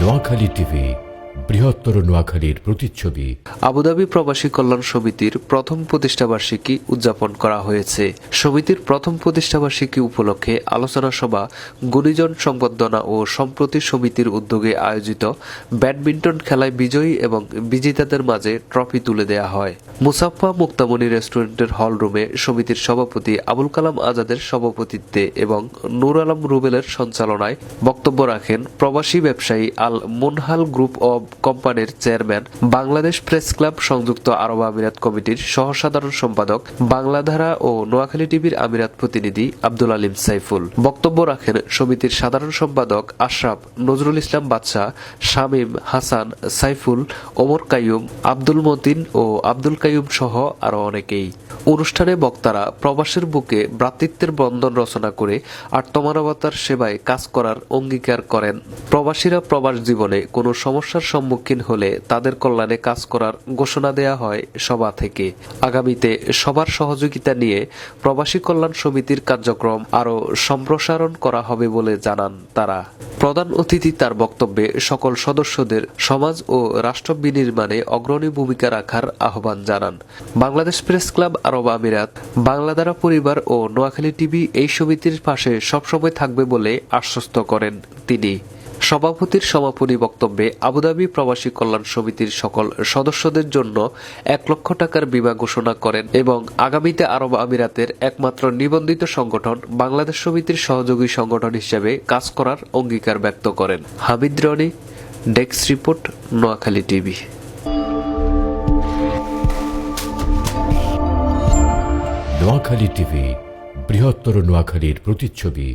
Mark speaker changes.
Speaker 1: Noakhali TV, বৃহত্তর নোয়াখালীর প্রতিচ্ছবি।
Speaker 2: আবুধাবি প্রবাসী কল্যাণ সমিতির প্রথম প্রতিষ্ঠাবার্ষিকী উদযাপন করা হয়েছে। সমিতির প্রথম প্রতিষ্ঠাবার্ষিকী উপলক্ষে আলোচনা সভা, গুণীজন সংবর্ধনা ও সম্প্রতি সমিতির উদ্যোগে আয়োজিত ব্যাডমিন্টন খেলায় বিজয়ী এবং বিজেতাদের মাঝে ট্রফি তুলে দেওয়া হয়। মুসাফা মুক্তামণি রেস্টুরেন্টের হল রুমে সমিতির সভাপতি আবুল কালাম আজাদের সভাপতিত্বে এবং নূর আলম রুবেলের সঞ্চালনায় বক্তব্য রাখেন প্রবাসী ব্যবসায়ী আল মুনহাল গ্রুপ অব কোম্পানির চেয়ারম্যান, বাংলাদেশ প্রেস ক্লাব সংযুক্ত আরব আমিরাত কমিটির সহসাধারণ সম্পাদক, বাংলাধারা ও নোয়াখালী টিভির আমিরাত প্রতিনিধি আব্দুল আলিম সাইফুল। বক্তব্য রাখেন সমিতির সাধারণ সম্পাদক আশরাফ, নজরুল ইসলাম বাদশাহ, শামীম, হাসান, সাইফুল, ওমর কাইয়ুম, আব্দুল মতিন ও আব্দুল কাইয়ুম সহ আরো অনেকেই। অনুষ্ঠানে বক্তারা প্রবাসের বুকে ভ্রাতৃত্বের বন্ধন রচনা করে আত্মমানবতার সেবায় কাজ করার অঙ্গীকার করেন। প্রবাসীরা প্রবাস জীবনে কোনো সমস্যার সম্মুখীন হলে তাদের কল্যাণে কাজ করার ঘোষণা দেয়া হয় সভা থেকে। আগামীতে সবার সহযোগিতা নিয়ে প্রবাসী কল্যাণ সমিতির কার্যক্রম আরও সম্প্রসারণ করা হবে বলে জানান তারা। প্রধান অতিথি তার বক্তব্যে সকল সদস্যদের সমাজ ও রাষ্ট্র বিনির্মাণে অগ্রণী ভূমিকা রাখার আহ্বান জানান। বাংলাদেশ প্রেস ক্লাব আরব আমিরাত, বাংলাধারা পরিবার ও নোয়াখালী টিভি এই সমিতির পাশে সবসময় থাকবে বলে আশ্বস্ত করেন তিনি। সভাপতির সমাপনী বক্তব্যে আবুধাবি প্রবাসী কল্যাণ সমিতির সকল সদস্যদের জন্য 1 লক্ষ টাকার বীমা ঘোষণা করেন এবং আগামীতে আরব আমিরাতের একমাত্র নিবন্ধিত সংগঠন বাংলাদেশ সমিতির সহযোগী সংগঠন হিসেবে কাজ করার অঙ্গীকার ব্যক্ত করেন। Hamid Roni, desk report, Noakhali TV.
Speaker 1: Noakhali TV, বৃহত্তর নোয়াখালীর প্রতিচ্ছবি।